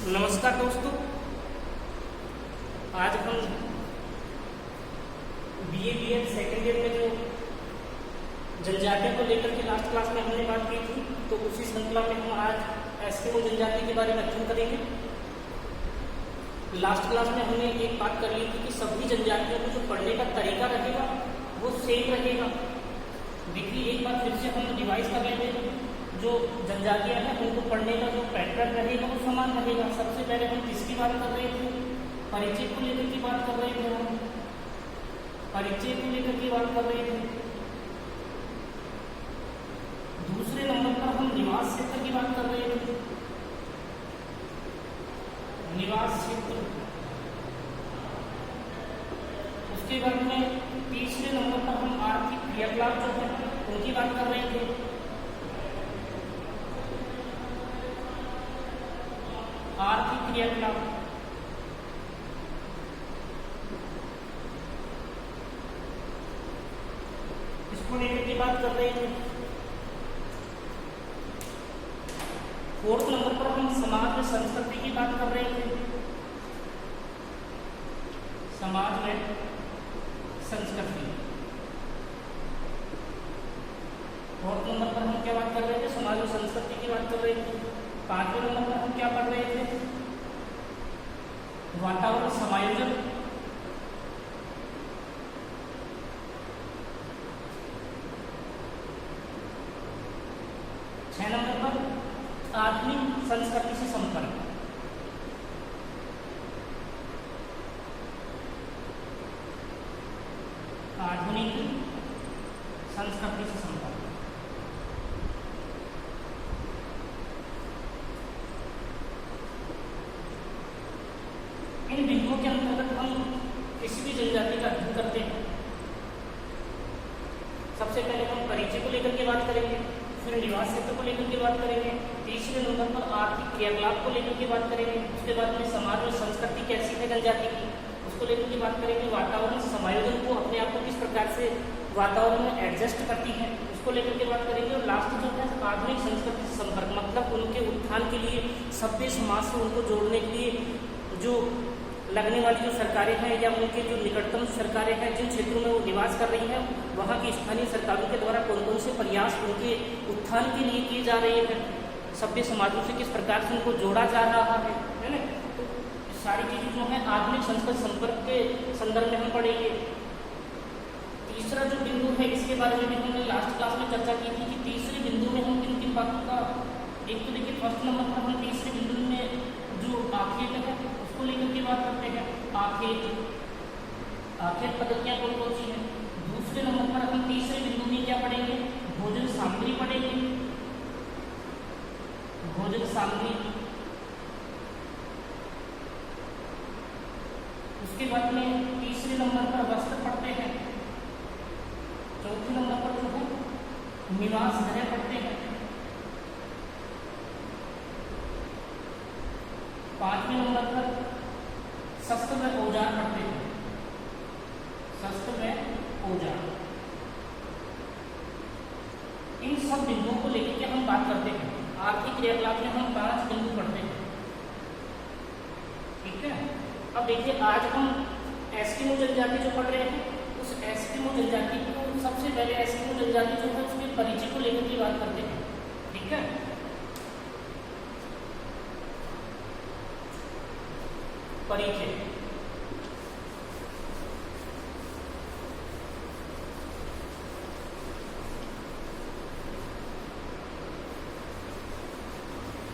नमस्कार दोस्तों, आज हम बीए बीएड सेकेंड ईयर में जो जनजाति को लेकर के लास्ट क्लास में हमने बात की थी, तो उसी श्रृंखला में हम आज एस्किमो जनजाति के बारे में अध्ययन करेंगे। लास्ट क्लास में हमने एक बात कर ली थी कि सभी जनजातियों को जो पढ़ने का तरीका रहेगा वो सेम रहेगा। देखिए, एक बार फिर से हम रिवाइज कर लेते हैं। जो जनजातियां हैं उनको पढ़ने का जो पैटर्न रहेगा वो समान रहेगा। सबसे पहले हम किसकी बात कर रहे थे? परिचय को लेकर की बात कर रहे थे। हम परिचय को लेकर की बात कर रहे थे। दूसरे नंबर पर हम निवास क्षेत्र की बात कर रहे थे। निवास क्षेत्र। उसके बाद में तीसरे नंबर पर हम आर्थिक क्रियाकलाप जो है उनकी बात कर रहे थे। आर्थिक क्रियाकलाप। इसको लेकर की बात कर रहे थे। फोर्थ नंबर पर हम समाज में संस्कृति की बात कर रहे थे। समाज में संस्कृति। फोर्थ नंबर पर हम क्या बात कर रहे थे? समाज में संस्कृति की बात कर रहे थे। पांचवें नंबर पर हम क्या पढ़ रहे थे? वातावरण समायोजन। छह नंबर पर आधुनिक संस्कृति से संपर्क। आधुनिक संस्कृति से संपर्क। इन बिंदुओं के अंतर्गत हम किसी भी जनजाति का अध्ययन करते हैं। सबसे पहले हम परिचय को लेकर के बात करेंगे, फिर निवास क्षेत्र को लेकर के बात करेंगे, तीसरे नंबर पर आर्थिक क्रियाकलाप को लेकर के बात करेंगे, उसके बाद में समाज में संस्कृति कैसी है जनजाति की उसको लेकर के बात करेंगे, वातावरण समायोजन को अपने आप को किस प्रकार से वातावरण में एडजस्ट करती है उसको लेकर के बात करेंगे, और लास्ट जो है आधुनिक संस्कृति से संपर्क, मतलब उनके उत्थान के लिए सभ्य समाज से उनको जोड़ने के लिए जो लगने वाली जो सरकारें हैं या उनके जो निकटतम सरकारें हैं जिन क्षेत्रों में वो निवास कर रही हैं, वहाँ की स्थानीय सरकारों के द्वारा कौन कौन से प्रयास उनके उत्थान के लिए किए जा रहे हैं, सभ्य समाजों से किस प्रकार से उनको जोड़ा जा रहा है ना। तो सारी चीज़ें जो है आधुनिक संस्कृति संपर्क के संदर्भ में हम पढ़ेंगे। तीसरा जो बिंदु है इसके बारे में भी हमने लास्ट क्लास में चर्चा की थी कि तीसरे बिंदु में हम किन किन बातों का, एक तो देखिए फर्स्ट नंबर पर हम तीसरे बिंदु में जो आखेट है उसको लेकर के बात करते हैं। आखेट पद्धतियां कौन कौन सी हैं। दूसरे नंबर पर हम तीसरे बिंदु में क्या पढ़ेंगे? भोजन सामग्री पढ़ेंगे। भोजन सामग्री। उसके बाद में तीसरे नंबर पर वस्त्र पढ़ते हैं। चौथे नंबर पर जो है निवास गृह पढ़ते हैं। पांचवें नंबर पर शस्त्र में औजार पढ़ते हैं। शस्त्र में औजार। इन सब बिंदुओं को लेकर के हम बात करते हैं। आर्थिक क्रियाकलाप में हम 5 बिंदु पढ़ते हैं, ठीक है। अब देखिए, आज हम एस्किमो जनजाति जो पढ़ रहे हैं उस एस्किमो जनजाति को, सबसे पहले एस्किमो जनजाति जो है उसके परिचय को लेकर के बात करते हैं, ठीक है। परिचय।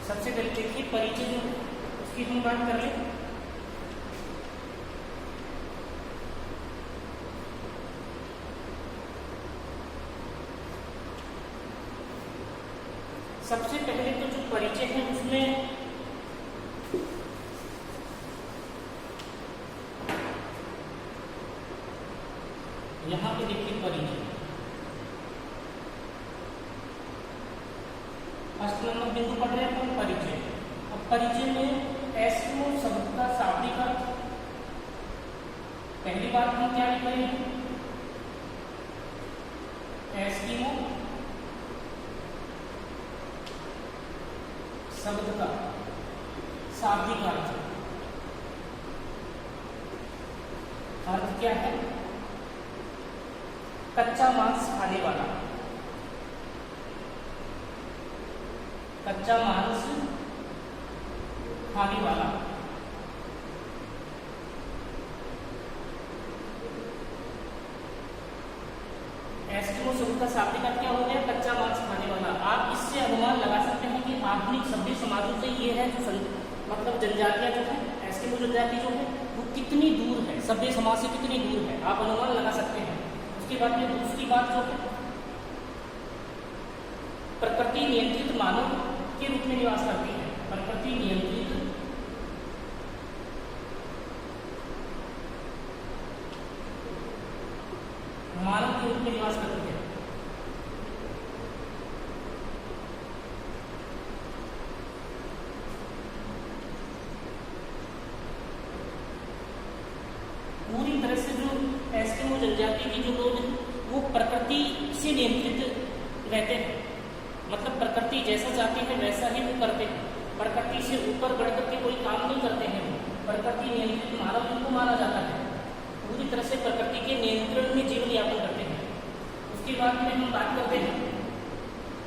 सबसे पहले देखिए परिचय जो उसकी हम बात कर लें। सबसे पहले तो जो परिचय है उसमें यहाँ पे देखिए परिचय, फर्स्ट नंबर बिंदु पढ़ रहे हैं परिचय। अब परिचय में एस्किमो शब्द का शाब्दिक अर्थ, पहली बात हम क्या लिख रहे हैं? एस्किमो शब्द का शाब्दिक अर्थ, अर्थ क्या है? कच्चा मांस खाने वाला, कच्चा मांस खाने वाला। एस्किमो शब्द का शाब्दिक अर्थ क्या हो गया? कच्चा मांस खाने वाला। आप इससे अनुमान लगा सकते हैं कि आधुनिक सभ्य समाजों से ये है जो मतलब जनजातियां जो है, एस्किमो जनजाति जो है वो कितनी दूर है, सभ्य समाज से कितनी दूर है, आप अनुमान लगा सकते हैं। उसके बाद में दूसरी बात जो है, प्रकृति नियंत्रित मानव के रूप में निवास करती है, प्रकृति नियंत्रित मानव के रूप में निवास करती है। पूरी तरह से जो एस्किमो जनजाति के जो लोग हैं वो प्रकृति से नियंत्रित रहते हैं, मतलब प्रकृति जैसा चाहती है वैसा ही वो करते हैं, प्रकृति से ऊपर बढ़ करके कोई काम नहीं करते हैं। प्रकृति नियंत्रित मानव जिनको माना जाता है, पूरी तरह से प्रकृति के नियंत्रण में जीवन यापन करते हैं। उसके बाद में हम बात करते हैं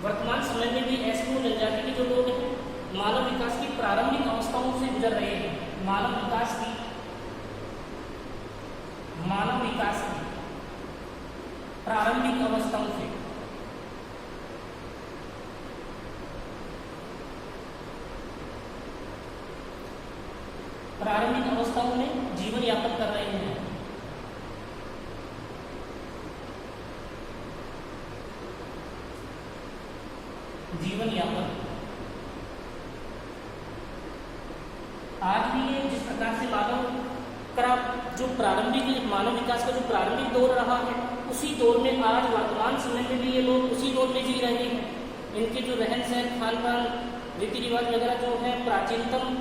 वर्तमान समय में भी एस्किमो जनजाति के जो लोग हैं मानव विकास की प्रारंभिक अवस्थाओं से गुजर रहे हैं, मानव विकास की प्रारंभिक अवस्थाओं से। प्रारंभिक अवस्थाओं में जीवन यापन कर रहे हैं। जीवन यापन आज भी ये जिस प्रकार से मानव का जो प्रारंभिक मानव विकास का जो प्रारंभिक दौर रहा है, उसी दौर में आज वर्तमान समय में भी ये लोग उसी दौर में जी रहे हैं। इनके जो रहन सहन, खान पान, रीति रिवाज वगैरह जो है प्राचीनतम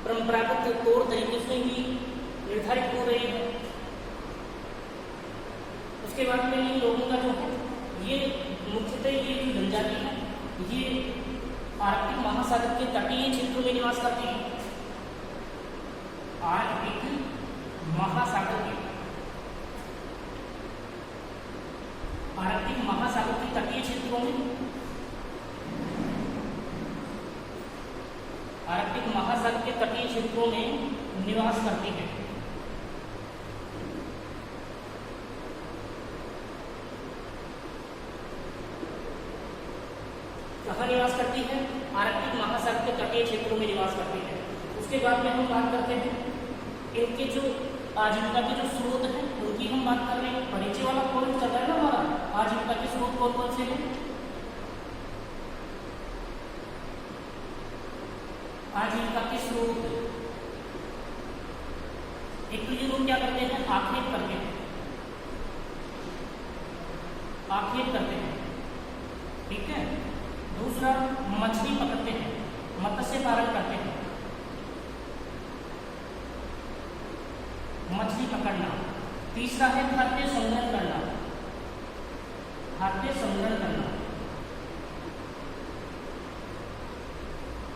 परंपरागत तौर तरीके से ही निर्धारित हो रही है। उसके बाद में इन लोगों का जो है ये मुख्यतः ये जो जनजाति है ये आर्कटिक महासागर के तटीय क्षेत्रों में निवास करती है। आर्कटिक महासागर के तटीय क्षेत्रों में, आर्कटिक महासागर के तटीय क्षेत्रों में निवास करती है। कहाँ निवास करती है? आर्कटिक महासागर के तटीय क्षेत्रों में निवास करती है। उसके बाद में हम बात करते हैं इनके जो आजीविका के जो स्रोत हैं उनकी हम बात कर रहे हैं। परिचय वाला पॉइंट चल रहा है ना हमारा, आजीविका के स्रोत कौन कौन से हैं? आजीविका के स्रोत एक तो ये लोग क्या करते हैं? आखेट करते हैं, आखेट करते हैं, ठीक है। दूसरा मछली पकड़ते हैं, मत्स्य पालन करते हैं, मछली पकड़ना। तीसरा है खाद्य संग्रहण करना, खाद्य संग्रहण करना।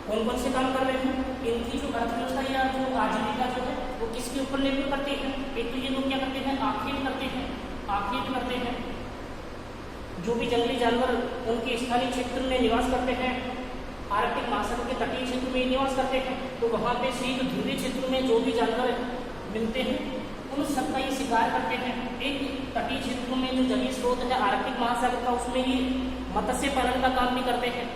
कौन कौन से काम कर रहे हैं? इनकी जो अर्थव्यवस्था या जो आजीविका जो है वो किसके ऊपर निर्भर करती है? एक तो ये लोग क्या करते हैं? आखेट करते हैं, आखेट करते हैं। जो भी जंगली जानवर उनके स्थानीय क्षेत्र में निवास करते हैं, आर्कटिक महासागर के तटीय क्षेत्र में निवास करते हैं, तो वहाँ पे शीत ध्रुवीय क्षेत्र में जो भी जानवर मिलते हैं उन सबका ये शिकार करते हैं। एक तटीय क्षेत्रों में जो जलीय स्रोत है आर्कटिक महासागर का, उसमें ये मत्स्य पालन का काम भी करते हैं,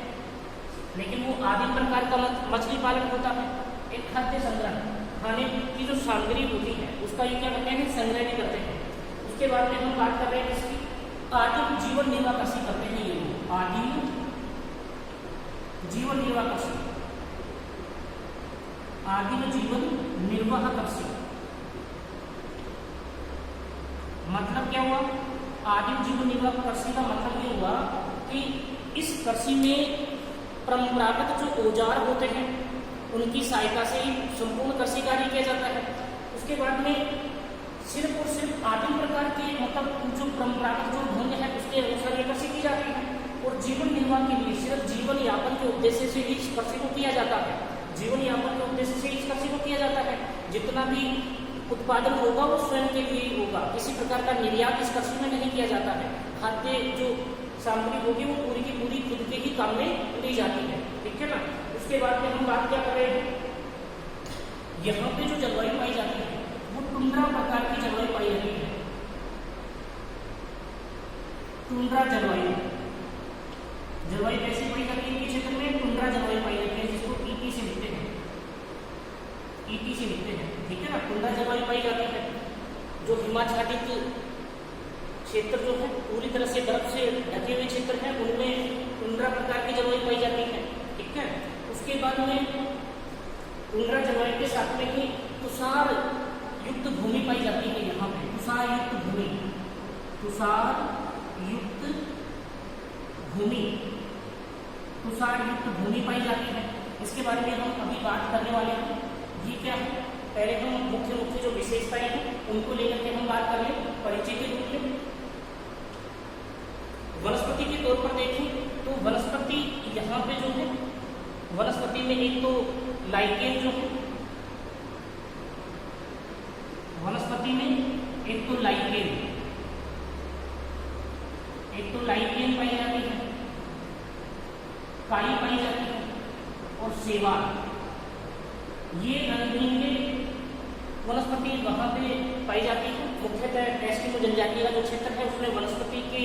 लेकिन वो आदिम प्रकार का मछली पालन होता है। एक खाद्य संग्रह, खाने की जो सामग्री होती है उसका ये क्या करते हैं? संग्रह भी करते हैं। उसके बाद में हम बात कर रहे हैं इसकी आदिम जीवन निर्वाह कृषि करते हैं ये लोग, आदिम जीवन निर्वाह कृषि, आदिम जीवन निर्वाह कृषि। मतलब क्या हुआ? आदिम जीवन निर्वाह कृषि का मतलब ये हुआ कि इस कृषि में परंपरागत जो औजार होते हैं उनकी सहायता से ही संपूर्ण कृषि कार्य किया जाता है। उसके बाद में सिर्फ और सिर्फ आदिम प्रकार के मतलब जो परंपरागत जो ढंग है उसके अनुसार ये कृषि की जाती है। और जीवन निर्वाह के लिए सिर्फ जीवन यापन के उद्देश्य से ही इस कृषि को किया जाता है। जीवन यापन के उद्देश्य से इस कृषि को किया जाता है। जितना भी उत्पादन होगा वो स्वयं के लिए ही होगा, किसी प्रकार का निर्यात इस कृषि में नहीं किया जाता है। खाद्य जो सामग्री होगी वो पूरी की पूरी खुद के ही काम में ली जाती है, ठीक है ना। उसके बाद में हम बात क्या कर रहे हैं, यहाँ पे जो जलवायु पाई जाती है वो टुंड्रा प्रकार की जलवायु पाई जाती है। टुंड्रा जलवायु कैसी पाई जाती है इनके क्षेत्र में, टुंड्रा जलवायु पाई जाती है, जिसको ईटी से लिखते हैं, ईटी से लिखते हैं, ठीक है ना। टुंड्रा जलवायु पाई जाती है। जो हिमाच्छादित क्षेत्र जो है पूरी तरह से बर्फ से ढके हुए क्षेत्र है उनमें टुंड्रा प्रकार की जलवायु पाई जाती है, ठीक है। उसके बाद में टुंड्रा जलवायु के साथ में ही तुषार युक्त भूमि पाई जाती है। यहाँ पे तुषार युक्त भूमि, तुषार युक्त भूमि, तुषार युक्त भूमि पाई जाती है। इसके बारे में हम अभी बात करने वाले हैं। ये क्या है, पहले हम मुख्य जो विशेषताएं हैं उनको लेकर के हम बात कर लें परिचय के रूप में। वनस्पति के तौर पर देखें तो वनस्पति यहाँ पे जो है, वनस्पति में एक तो लाइकेन जो है, वनस्पति में एक तो लाइकेन पाई जाती है, काई पाई जाती है और शैवाल। ये रंग-बिरंगे वनस्पति वहाँ पे पाई जाती है। मुख्यतः एस्किमो जनजाति का जो क्षेत्र है उसमें वनस्पति के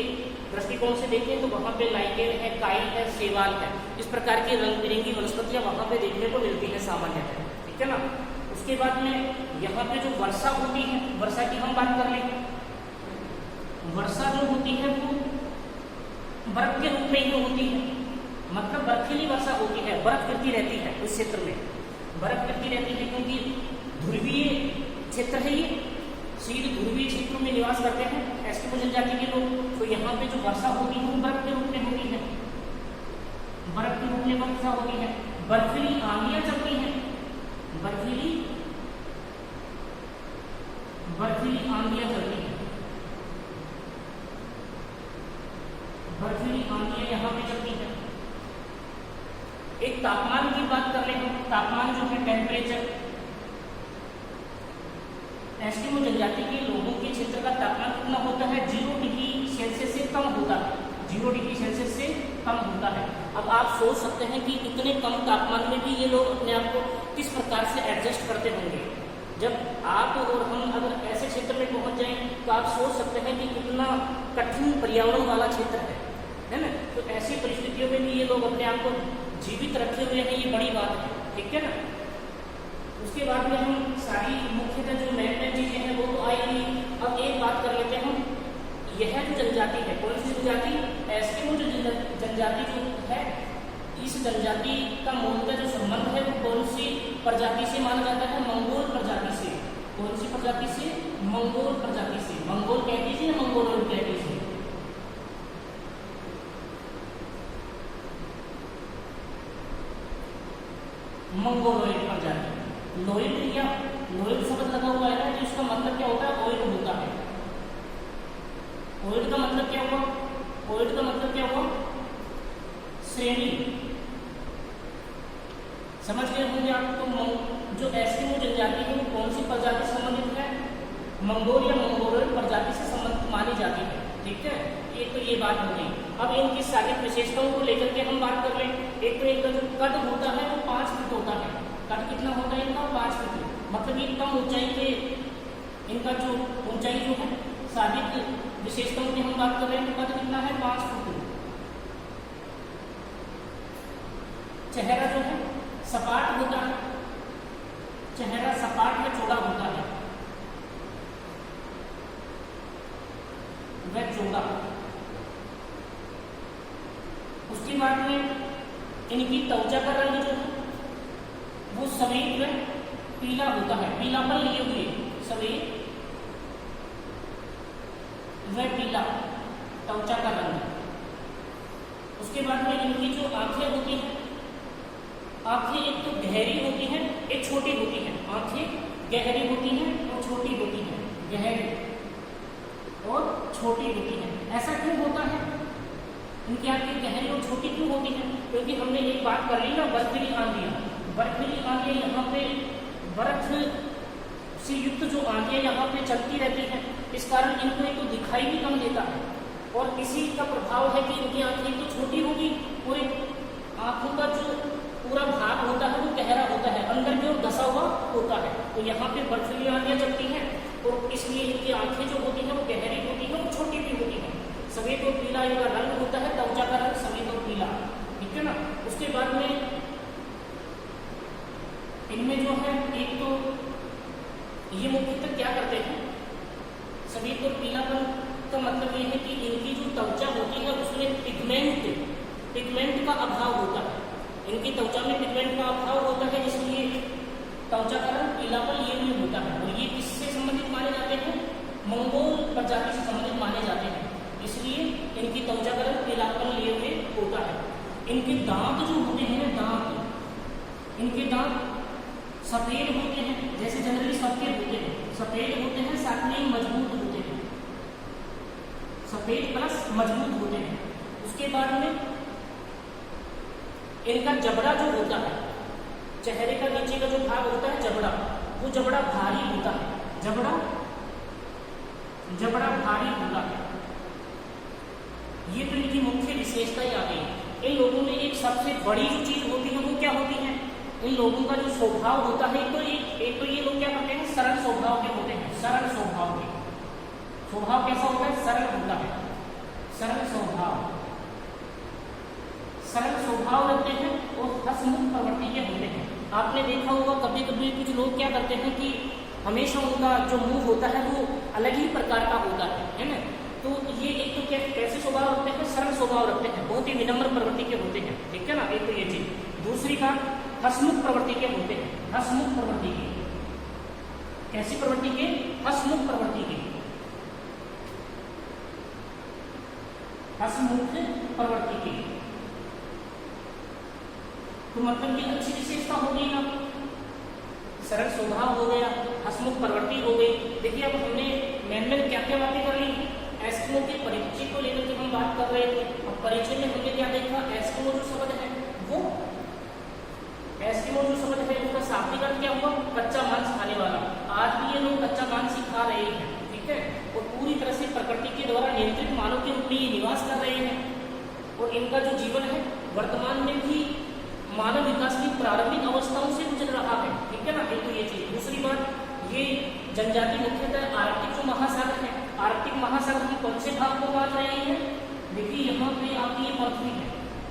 दृष्टिकोण से देखें तो वहाँ पे लाइकेन है, काई है, शैवाल है। इस प्रकार की रंग बिरंगी वनस्पतियाँ वहाँ पे देखने को मिलती है सामान्यतः, ठीक है ना। उसके बाद में यहाँ पे जो वर्षा होती है, वर्षा की हम बात कर लें। वर्षा जो होती है वो बर्फ के रूप में ही होती है, मतलब बर्फीली वर्षा होती है, बर्फ गिरती रहती है उस क्षेत्र में, बर्फ गिरती रहती है क्योंकि ध्रुवीय क्षेत्र है ये, सीधे ध्रुवीय क्षेत्रों में निवास करते हैं एस्किमो जनजाति के लोग। तो यहाँ पे जो वर्षा होती है वो बर्फ के रूप में होती है, बर्फ के रूप में वर्षा होती है। बर्फीली आंधियां चलती हैं, बर्फीली आंधियां चलती हैं, बर्फीली आंधियां यहाँ पे चलती है। एक तापमान की बात कर ले हम, तापमान जो है टेम्परेचर, एस्किमो जनजाति के लोगों के क्षेत्र का तापमान कितना होता है, 0 डिग्री सेल्सियस से कम होता है, 0 डिग्री सेल्सियस से कम होता है। अब आप सोच सकते हैं कि इतने कम तापमान में भी ये लोग अपने आप को किस प्रकार से एडजस्ट करते होंगे। जब आप और हम अगर ऐसे क्षेत्र में पहुंच जाएं तो आप सोच सकते हैं कि कितना कठिन पर्यावरण वाला क्षेत्र है ना। तो ऐसी परिस्थितियों में भी ये लोग अपने आप को जीवित रखे हुए हैं, ये बड़ी बात है, ठीक है ना। उसके बाद में हम सारी मुख्यतः जो नई चीजें हैं वो तो आएगी। अब एक बात कर लेते हैं हम, यह जो जनजाति है, कौन सी जनजाति, एस्किमो जो जनजाति जो है, इस जनजाति का मूलतः जो संबंध है वो कौन सी प्रजाति से माना जाता है, मंगोल प्रजाति से। कौन सी प्रजाति से, मंगोल प्रजाति से। मंगोल कह दीजिए, मंगोलोइड कह दीजिए। मंगोलोइड प्रजाति, लोइड या लोइड शब्द लगा हुआ है तो इसका मतलब क्या होता है, ओइड होता है। ओइड का मतलब क्या हुआ, ओइड का मतलब क्या हुआ, श्रेणी। समझ गए होंगे आप। तो जो एस्किमो जनजाति है वो कौन सी प्रजाति से संबंधित है, मंगोल या मंगोलोइड प्रजाति से संबंधित मानी जाती है, ठीक है। एक तो ये बात हो गई। अब इनकी सारी विशेषताओं को लेकर के हम बात कर लें। एक तो इनका जो कद होता है वो 5 फीट होता है। कद कितना होता है इनका, 5 फीट, मतलब ये कम ऊंचाई के, इनका जो ऊंचाई जो है, शारीरिक विशेषताओं की हम बात कर रहे हैं तो कद कितना है, 5 फुट। चेहरा जो है सपाट होता है, चेहरा सपाट या चौड़ा होता है, वह चौड़ा। उसके बाद में इनकी त्वचा का रंग जो है वो सफेद व पीला होता है, पीलापन लिए हुए, सफेद व पीला त्वचा का रंग। उसके बाद में इनकी जो आंखें होती हैं, आंखें एक तो गहरी होती हैं, एक छोटी होती हैं। आंखें गहरी होती हैं और छोटी होती हैं, गहरी और छोटी होती हैं। ऐसा क्यों होता है, इनकी आंखें गहरी और छोटी क्यों होती हैं? क्योंकि हमने एक बात कर ली ना, बर्फीली आंधियां, बर्फीली आंधियां यहाँ पे बर्फ से युक्त जो आंधियां यहाँ पे चलती रहती हैं, इस कारण इनको एक तो दिखाई भी कम देता है और इसी का प्रभाव है कि इनकी आंखें तो छोटी होगी और आंखों का जो पूरा भाग होता है वो गहरा होता है, अंदर की ओर धसा हुआ होता है। तो यहाँ पे बर्फीली आंधियां चलती हैं और इसलिए इनकी आंखें जो होती हैं वो गहरी होती हैं और छोटी भी होती हैं। सफेद और पीला इनका रंग होता है, त्वचा का रंग सफेद और पीला, ठीक है ना। उसके बाद में इनमें जो है एक तो ये मुख्यतः क्या करते हैं, सफेद और पीलापन का मतलब ये है कि इनकी जो त्वचा होती है उसमें पिगमेंट का अभाव होता है। इनकी त्वचा में पिगमेंट का अभाव होता है, इसलिए त्वचा का रंग पीलापन ये नहीं होता है। और ये किससे संबंधित माने जाते हैं, मंगोल प्रजाति से संबंधित माने जाते हैं, इसलिए इनकी त्वचा का रंग पीलापन लिए हुए होता है। इनके दांत जो होते हैं, इनके दांत सफेद होते हैं, जैसे जनरली सबके होते हैं, सफेद होते हैं, साथ में ही मजबूत होते हैं, सफेद प्लस मजबूत होते हैं। उसके बाद में इनका जबड़ा जो होता है, चेहरे का नीचे का जो भाग होता है जबड़ा, वो जबड़ा भारी होता है, जबड़ा भारी होता है। ये तो इनकी मुख्य विशेषताएं आ गई। इन लोगों में एक सबसे बड़ी जो चीज होती है वो क्या होती है, इन लोगों का जो स्वभाव होता है, एक तो ये लोग क्या करते हैं, सरल स्वभाव के होते हैं, सरल स्वभाव के। स्वभाव कैसा होता है, सरल होता है, सरल स्वभाव रखते हैं और हंसमुख प्रवृत्ति के होते हैं। आपने देखा होगा कभी कभी कुछ लोग क्या करते हैं कि हमेशा उनका जो मुंह होता है वो अलग ही प्रकार का होता है ना। तो ये एक तो क्या कैसे स्वभाव रखते हैं, सरल स्वभाव रखते हैं, बहुत ही विनम्र प्रवृत्ति के होते हैं, ठीक है ना। एक तो ये चीज। दूसरी बात, हंसमुख प्रवृत्ति के होते हैं, हंसमुख प्रवृत्ति के। कैसी प्रवृत्ति के, हंसमुख प्रवृत्ति के, हंसमुख प्रवृत्ति के। तो मतलब की अच्छी विशेषता हो गई ना, सरल स्वभाव हो गया, हंसमुख प्रवृत्ति हो गई। देखिए अब हमने मेन क्या क्या बातें कर ली, एस्किमो के परिचय को लेकर के हम बात कर रहे थे। अब परिचय में हमने क्या देखा, एस्किमो जो शब्द है वो, एस्किमो जो शब्द है उसका शाब्दिक अर्थ क्या हुआ, कच्चा मांस खाने वाला। आज भी ये लोग कच्चा मांस ही खा रहे हैं, ठीक है, और पूरी तरह से प्रकृति के द्वारा नियंत्रित मानव के रूप में ये निवास कर रहे हैं। और इनका जो जीवन है वर्तमान में भी मानव विकास की प्रारंभिक अवस्थाओं से गुजर रहा है, ठीक है ना। एक तो ये चीज। दूसरी बात, ये जनजाति मुख्यतः आर्कटिक जो महासागर है, आर्कटिक महासागर हम कौन से भाग को बांट रहे हैं, देखिए यहाँ पे आपकी ये पृथ्वी है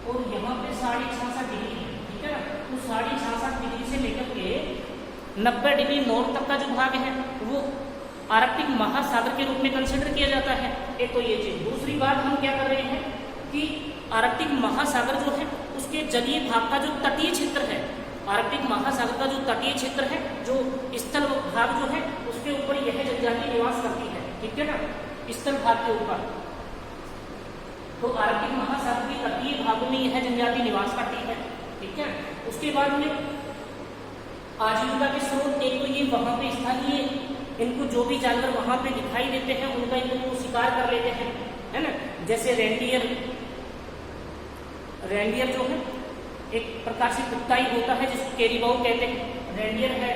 और यहाँ पे 66.5 डिग्री है, ठीक है ना। तो 66.5 डिग्री से लेकर के 90 डिग्री नॉर्थ तक का जो भाग है वो आर्कटिक महासागर के रूप में कंसिडर किया जाता है। एक तो ये चीज। दूसरी बात, हम क्या कर रहे हैं कि आर्कटिक महासागर जो है उसके जलीय भाग का जो तटीय क्षेत्र है, आर्कटिक महासागर का जो तटीय क्षेत्र है, जो स्थल भाग जो है उसके ऊपर यह जनजाति निवास करती है, ठीक है ना, स्थल भाग के ऊपर। तो आर्कटिक महासागर के तटीय भागों में यह जनजाति निवास करती है, ठीक है। उसके बाद में आजीविका के स्रोत, एक तो ये वहां पे स्थानीय, इनको जो भी जानवर वहां पे दिखाई देते हैं उनका इनको शिकार कर लेते हैं, है ना। जैसे रेंडियर जो है एक प्रकार से कुत्ता ही होता है जिसको कैरीबाउ कहते हैं, रेंडियर है।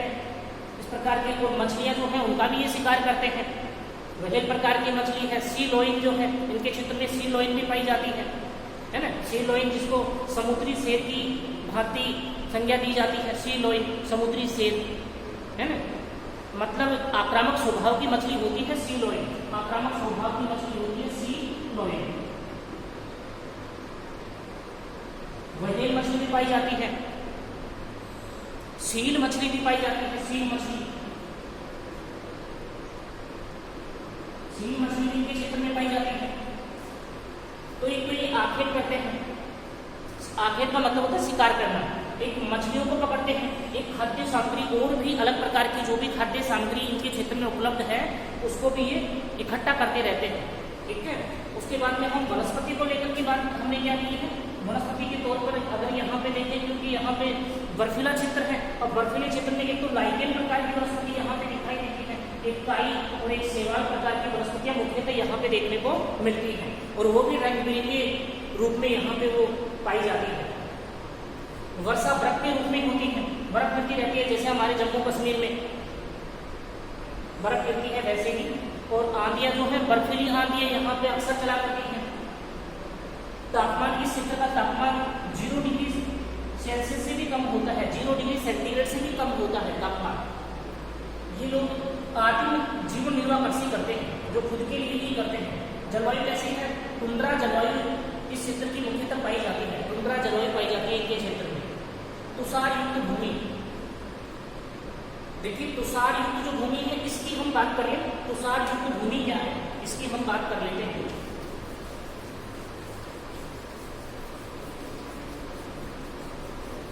इस प्रकार की और मछलियां जो है उनका भी ये शिकार करते हैं। विभिन्न प्रकार की मछली है, सी लोइन जो है, इनके क्षेत्र में सी लोइन भी पाई जाती है ना। सी लोइन जिसको समुद्री शेर की भांति संज्ञा दी जाती है, सी लोइन समुद्री शेर, है ना। मतलब आक्रामक स्वभाव की मछली होती है सी लोइन, आक्रामक स्वभाव की मछली होती है सी लोइन। व्हेल मछली भी पाई जाती है, सील मछली भी पाई जाती है, सील मछली इनके क्षेत्र में पाई जाती है। तो एक तो ये आखेट करते हैं, आखेट का मतलब होता है शिकार करना। एक मछलियों को पकड़ते हैं, एक खाद्य सामग्री और भी अलग प्रकार की जो भी खाद्य सामग्री इनके क्षेत्र में उपलब्ध है उसको भी ये इकट्ठा करते रहते हैं, ठीक है। उसके बाद में हम वनस्पति को लेकर के बात हमने क्या की है, वनस्पति के तौर पर अगर यहाँ पे देखें, क्योंकि यहाँ पे बर्फीला क्षेत्र है और बर्फीले क्षेत्र में एक तो लाइकेन प्रकार की वनस्पति यहाँ पे दिखाई देती है, एक काई और एक शैवाल प्रकार की वनस्पतियां मुख्यतः यहाँ पे देखने को मिलती हैं और वो भी रंग बिरंगे रूप में यहाँ पे वो पाई जाती है। वर्षा वृक्ष के रूप में होती है, हमारे जम्मू कश्मीर में बर्फ गिरती है वैसे ही, और आंधियां जो है बर्फीली आंधियां यहाँ पे अक्सर चला करती हैं। तापमान, इस क्षेत्र का तापमान 0 डिग्री सेल्सियस से भी कम होता है, 0 डिग्री सेंटीग्रेड से भी कम होता है तापमान। ये लोग आदिम जीवन निर्वाह कृषि करते हैं, जो खुद के लिए ही करते हैं। जलवायु कैसी है? टुंड्रा जलवायु इस क्षेत्र की मुख्यतः पाई जाती है। टुंड्रा जलवायु पाई जाती है इनके क्षेत्र में। तुषार युक्त भूमि, देखिए तुषार युक्त जो भूमि है इसकी हम बात करें, तुषार युक्त भूमि क्या है इसकी हम बात कर लेते हैं।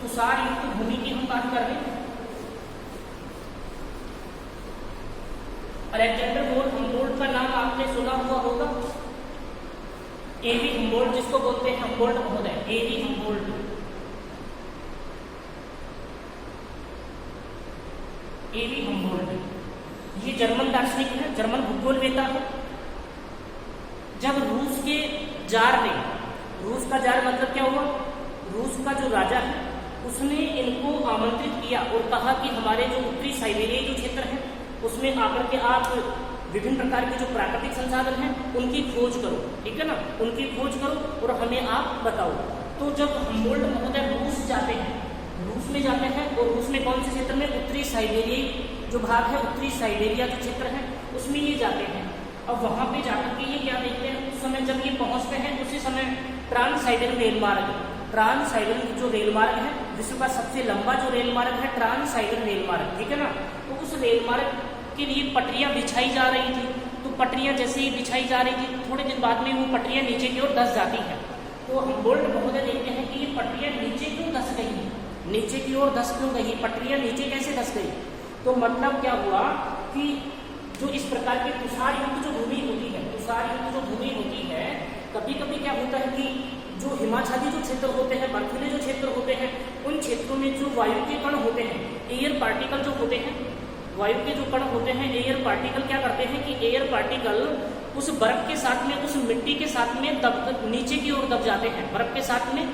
तुषार युक्त भूमि की हम बात कर रहे हैं। अलेक्जेंडर वॉन हम्बोल्ट का नाम आपने सुना हुआ होगा। एवी हम्बोल्ट जिसको बोलते हैं, हम्बोल्ट महोदय, एवी हम्बोल्ट। एवी हम्बोल्ट ये जर्मन दार्शनिक है, जर्मन भूगोलवेत्ता है। जब रूस के जार ने, रूस का जार मतलब क्या हुआ, रूस का जो राजा है उसने इनको आमंत्रित किया और कहा कि हमारे जो उत्तरी साइबेरिया जो क्षेत्र है उसमें आकर के आप विभिन्न प्रकार के जो प्राकृतिक संसाधन हैं उनकी खोज करो, ठीक है ना, उनकी खोज करो और हमें आप बताओ। तो जब हम्बोल्ट महोदय रूस जाते हैं, रूस में जाते हैं, और रूस में कौन से क्षेत्र में, उत्तरी साइबेरिया जो भाग है, उत्तरी साइबेरिया जो क्षेत्र है उसमें ये जाते हैं। अब वहां पे जाकर के ये क्या देखते हैं, उस समय जब ये पहुंचते हैं उसी समय ट्रांस साइबेरियन रेल मार्ग, ट्रांस साइबेरियन जो रेल मार्ग है, विश्व का सबसे लंबा जो रेल मार्ग है ट्रांस साइबेरियन रेल मार्ग, ठीक है ना, तो उस रेल मार्ग के लिए पटरियां बिछाई जा रही थी। तो पटरियां जैसे ही बिछाई जा रही थी थोड़े दिन बाद में वो पटरियां नीचे की ओर धंस जाती हैं। तो हम्बोल्ट महोदय देखते हैं कि ये पटरियां नीचे क्यों धंस गई, नीचे की ओर धंस क्यों गई, पटरियां नीचे कैसे धंस गई। तो मतलब क्या हुआ कि जो इस प्रकार की तुषार युक्त जो भूमि होती है, तुषार युक्त जो भूमि होती है, कभी कभी क्या होता है कि जो हिमाच्छादित जो क्षेत्र होते हैं, बर्फीले जो क्षेत्र होते हैं, उन क्षेत्रों में जो वायु के कण होते हैं, एयर पार्टिकल जो होते हैं, वायु के जो कण होते हैं, एयर पार्टिकल क्या करते हैं कि एयर पार्टिकल उस बर्फ के साथ में, उस मिट्टी के साथ में नीचे की ओर दब जाते हैं। बर्फ के साथ में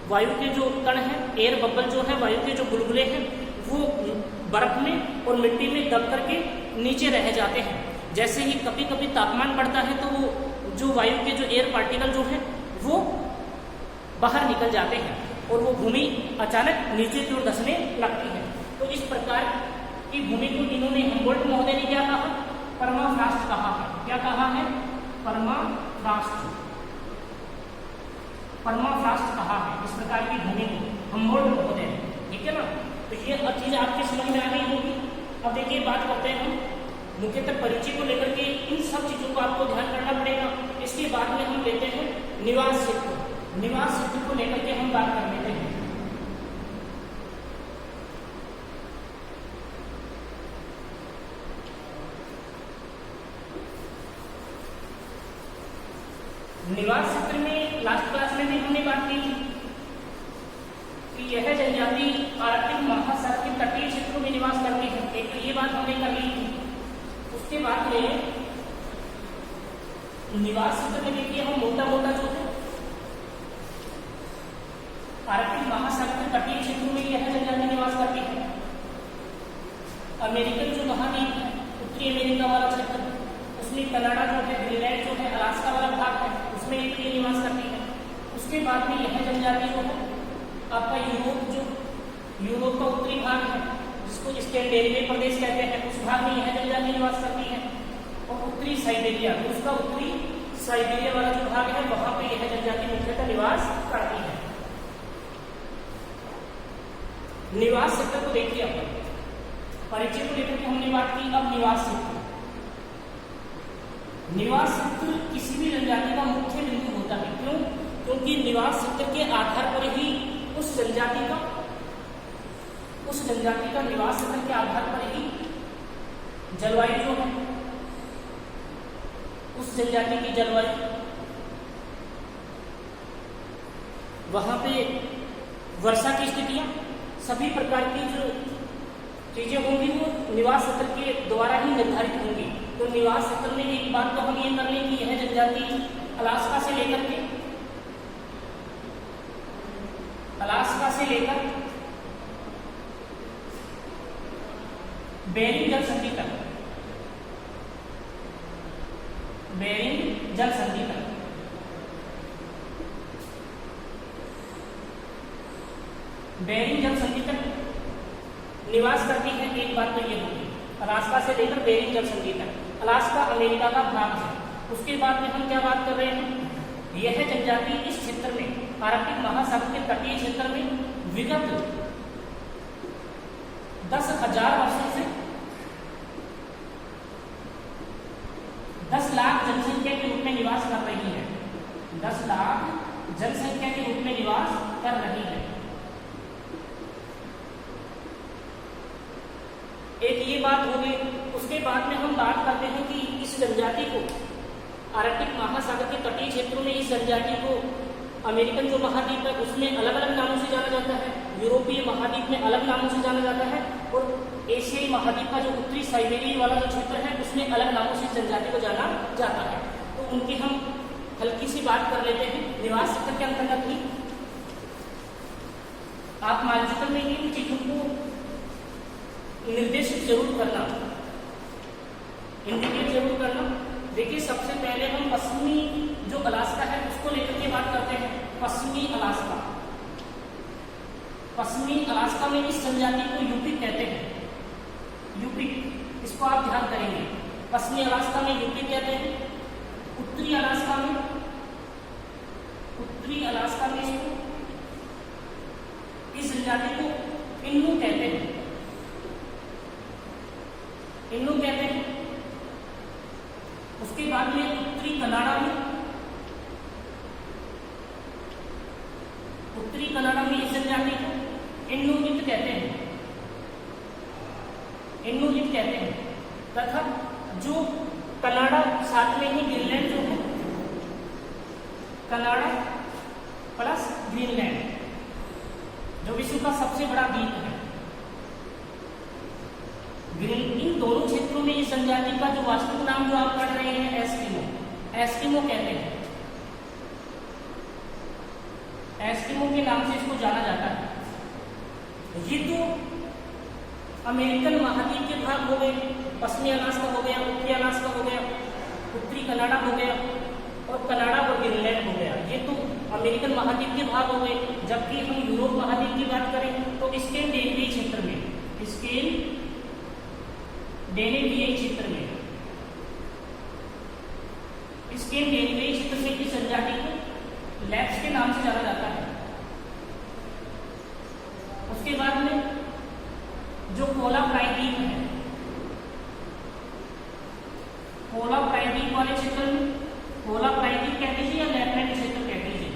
वायु के जो कण हैं, एयर बबल जो है, वायु के जो बुलबुले हैं, वो बर्फ में और मिट्टी में दब करके नीचे रह जाते हैं। जैसे ही कभी कभी तापमान बढ़ता है तो वो जो वायु के जो एयर पार्टिकल जो है वो बाहर निकल जाते हैं और वो भूमि अचानक नीचे की ओर धंसने लगती है। तो इस प्रकार की भूमि को इन्होंने, हम्बोल्ट महोदय ने क्या कहा, परमाफ्रास्ट कहा है। क्या कहा है? परमाफ्रास्ट, परमाफ्रास्ट कहा है इस प्रकार की भूमि को हम्बोल्ट महोदय ने, ठीक है ना। तो ये चीज आपके समझ में आ गई होगी। अब देखिए बात करते हैं हम मुख्यतः परिचय को लेकर के, इन सब चीजों को आपको ध्यान करना पड़ेगा। इसके बाद में हम लेते हैं निवास क्षेत्र, निवास क्षेत्र को लेकर के हम बात कर लेते हैं। निवास क्षेत्र में लास्ट क्लास में भी हमने बात की कि यह जनजाति आर्कटिक महासागर के तटीय क्षेत्रों में निवास करती है। एक तो ये बात हमने कर ली थी। उसके बाद में निवास क्षेत्र में देखिए हम मोटा मोटा जो है आर्कटिक महासागर के तटीय क्षेत्रों में यह जनजाति निवास करती है। अमेरिकन जो महाद्वीप है, उत्तरी अमेरिका वाला क्षेत्र, उसमें कनाडा जो है, ग्रीनलैंड जो है, अलास्का वाला भाग है, उसमें ये निवास करती है। उसके बाद में यह जनजाति जो है आपका यूरोप का उत्तरी भाग है, जिसको स्कैंडिनेवियन प्रदेश कहते हैं, उस भाग में यह जनजाति निवास करती है। और उत्तरी साइबेरिया, उसका उत्तरी साइबेरिया वाला जो भाग है वहां पे यह जनजाति मुख्यतः निवास करती है। निवास क्षेत्र को देखिए अपन, परिचय को लेकर के हमने बात की। अब निवास क्षेत्र, निवास क्षेत्र किसी भी जनजाति का मुख्य बिंदु होता है। क्यों? क्योंकि निवास क्षेत्र के आधार पर ही उस जनजाति का निवास क्षेत्र के आधार पर ही जलवायु जो है, उस जनजाति की जलवायु, वहां पे वर्षा की स्थितियां, सभी प्रकार की जो चीजें होंगी वो निवास क्षेत्र के द्वारा ही निर्धारित होंगी। तो निवास क्षेत्र में एक बात तो हम ये कर लें कि यह जनजाति अलास्का से लेकर बेरिंग जल संधि तक, बेरिंग जल संधि तक, बेरिंग जल संधि तक निवास करती है। एक बात तो ये होगी, अलास्का से लेकर बेरिंग जल संधि तक। अलास्का अमेरिका का भाग है। उसके बाद में हम क्या बात कर रहे हैं, यह जनजाति इस क्षेत्र में आर्कटिक महासागर के तटीय क्षेत्र में विगत 10,000 वर्षों से 10 लाख जनसंख्या के रूप में निवास कर रही है। 10 लाख जनसंख्या के रूप में निवास कर रही है। एक ये बात हो गई। उसके बाद में हम बात करते हैं कि इस जनजाति को आर्कटिक महासागर के तटीय क्षेत्रों में इस जनजाति को अमेरिकन जो महाद्वीप है उसमें अलग अलग नामों से जाना जाता है, यूरोपीय महाद्वीप में अलग नामों से जाना जाता है, और एशियाई महाद्वीप का जो उत्तरी साइबेरिया वाला जो क्षेत्र है उसमें अलग नामों से इस जनजाति को जाना जाता है। तो उनकी हम हल्की सी बात कर लेते हैं। निवास क्षेत्र के अंतर्गत ही आप मानचित्र में इन चीजों को निर्देशित जरूर करना, इंडिकेट जरूर करना। देखिए, सबसे पहले हम पश्चिमी जो अलास्का है उसको लेकर के बात करते हैं। पश्चिमी अलास्का, पश्चिमी अलास्का में इस जनजाति को यूपिक कहते हैं। यूपिक, इसको आप ध्यान करेंगे। पश्चिमी अलास्का में यूपिक कहते हैं। उत्तरी अलास्का में, उत्तरी अलास्का में इसको, इस जनजाति को इन्नू कहते हैं। इन्नू कहते हैं। उसके बाद में उत्तरी कनाडा में, उत्तरी कनाडा में इस जनजाति को इन्नुइट कहते हैं। इन्नुइट कहते हैं। तथा जो कनाडा साथ में ही ग्रीनलैंड जो है, कनाडा प्लस ग्रीनलैंड जो विश्व का सबसे बड़ा द्वीप है, इन दोनों क्षेत्रों में इस जनजाति का जो वास्तविक नाम जो आप पढ़ रहे हैं एस्किमो, एस्किमो कहते हैं। एस्किमो के नाम से इसको जाना जाता है। ये तो अमेरिकन महाद्वीप के भाग हो गए, पश्चिमी अलास्का हो गया, उत्तरी अलास्का हो गया, उत्तरी कनाडा हो गया और कनाडा और ग्रीनलैंड हो गया। ये तो अमेरिकन महाद्वीप के भाग हो गए। जबकि हम यूरोप महाद्वीप की बात करें तो स्कैंडिनेवियन क्षेत्र में, स्कैंडिनेवियन क्षेत्र में, स्कैंडिनेवियन क्षेत्र में इस जनजाति को लैप्स के नाम से जाना जाता है। उसके बाद में जो कोला प्रायद्वीप है, कोला प्रायद्वीप वाले क्षेत्र में, कोला प्रायद्वीप कह दीजिए या लैपलैंड क्षेत्र कह दीजिए,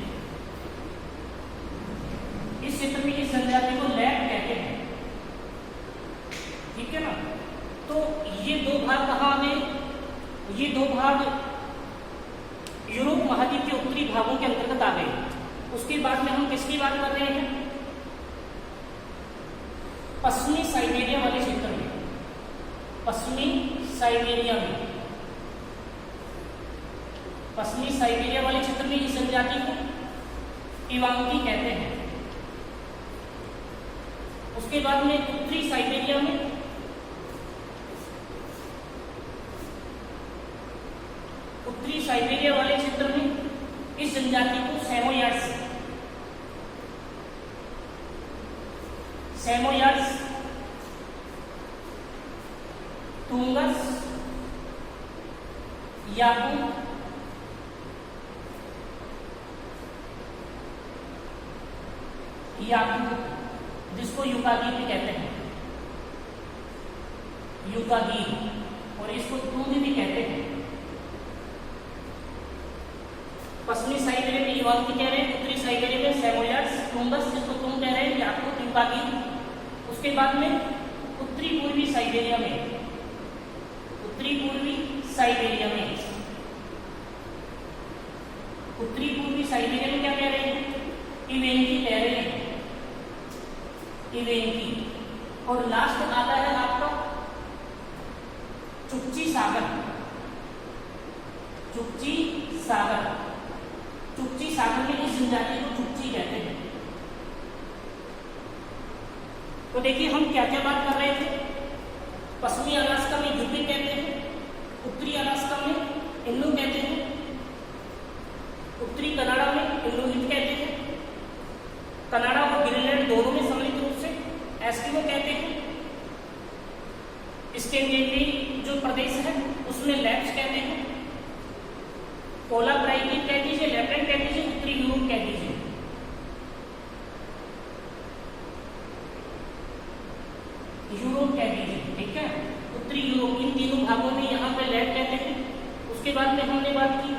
इस क्षेत्र में इस जनजाति को लैप कहते हैं। ठीक है ना। तो ये दो भाग कहाँ आ गए, ये दो भाग यूरोप महाद्वीप के उत्तरी भागों के अंतर्गत आ गए। उसके बाद में हम किसकी बात कर रहे हैं, पश्चिमी साइबेरिया वाले क्षेत्र में, पश्चिमी साइबेरिया में, पश्चिमी साइबेरिया वाले क्षेत्र में इस जनजाति को इवांगी कहते हैं। उसके बाद में उत्तरी साइबेरिया में, उत्तरी साइबेरिया वाले क्षेत्र में इस जनजाति को सेमोयड्स, सेमोयड्स, तुंगस, याकूत, याकूत जिसको युकागीर भी कहते हैं, युकागीर, और इसको तूंग भी कहते हैं। पश्चिमी साइबेरिया में इवांगी कह रहे हैं, उत्तरी साइबेरिया में सेमोयड्स, तुंगस जिसको तुम कह रहे हैं, याकूत, युकागीर। उसके बाद में उत्तरी पूर्वी साइबेरिया में, उत्तरी पूर्वी साइबेरिया में, उत्तरी पूर्वी साइबेरिया में क्या कह रहे हैं, इवेंकी कह रहे हैं, इवेंकी। और लास्ट आता है आपका चुक्ची सागर, चुक्ची सागर, चुक्ची सागर में इस जनजाति को चुक्ची कहते हैं। तो देखिए हम क्या क्या बात कर रहे थे, पश्चिमी अलास्का में यूपी कहते हैं, उत्तरी अलास्का में इन्नू कहते हैं, उत्तरी कनाडा में इन्नुइट कहते हैं, कनाडा और ग्रीनलैंड दोनों में सम्मिलित रूप से एस्किमो कहते हैं, स्कैंडिनेवियन जो प्रदेश है उसमें लैप्स कहते हैं, पोला ब्राइकेट कह दीजिए, लैपलैंड कह दीजिए, उत्तरी यूरोप कह दीजिए। यूरोप कह दीजिए, ठीक है, उत्तरी यूरोप, इन तीनों भागों में यहाँ पे लैंड कहते हैं। उसके बाद में हमने बात की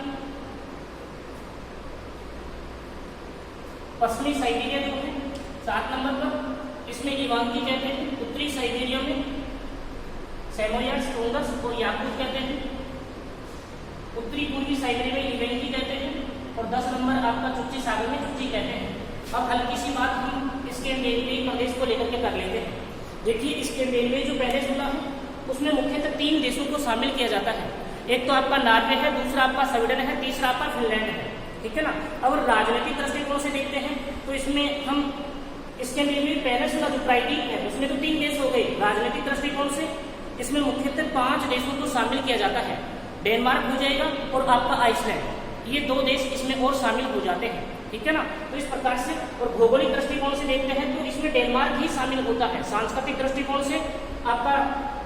पश्चिमी साइबेरिया जो है 7 नंबर पर, इसमें इवांकी कहते हैं, उत्तरी साइबेरिया में सेमोयर्स, टोंगस और याकूत कहते हैं, उत्तरी पूर्वी साइबेरिया में इवेंकी कहते हैं, और 10 नंबर आपका चुच्ची सागर में चुच्ची कहते हैं। अब हल्की सी बात हम स्कैंडिनेवियन प्रदेश को लेकर के कर लेते हैं। देखिए स्कैंडिनेवियन जो पहले सुना है उसमें मुख्यतः 3 देशों को शामिल किया जाता है। एक तो आपका नॉर्वे है, दूसरा आपका स्वीडन है, तीसरा आपका फिनलैंड है, ठीक है ना। अगर राजनीतिक दृष्टिकोण से देखते हैं तो इसमें हम स्कैंडिनेवियन पहले सुना जो प्राइडिक है उसमें तो 3 देश हो गए। राजनीतिक दृष्टिकोण से इसमें मुख्यतः 5 देशों को शामिल किया जाता है। डेनमार्क हो जाएगा और आपका आइसलैंड, ये 2 देश इसमें और शामिल हो जाते हैं, ठीक है ना। तो इस प्रकार से, और भौगोलिक दृष्टिकोण से देखते हैं तो इसमें डेनमार्क ही शामिल होता है। सांस्कृतिक दृष्टिकोण से आपका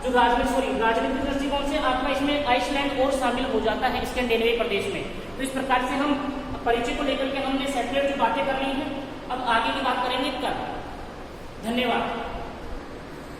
जो राजनीतिक दृष्टिकोण से आपका इसमें आइसलैंड और शामिल हो जाता है स्कैंडिनेवियन प्रदेश में। तो इस प्रकार से हम परिचय को लेकर के हमने सेपरेट जो बातें कर ली हैं, अब आगे की बात करेंगे कल। धन्यवाद।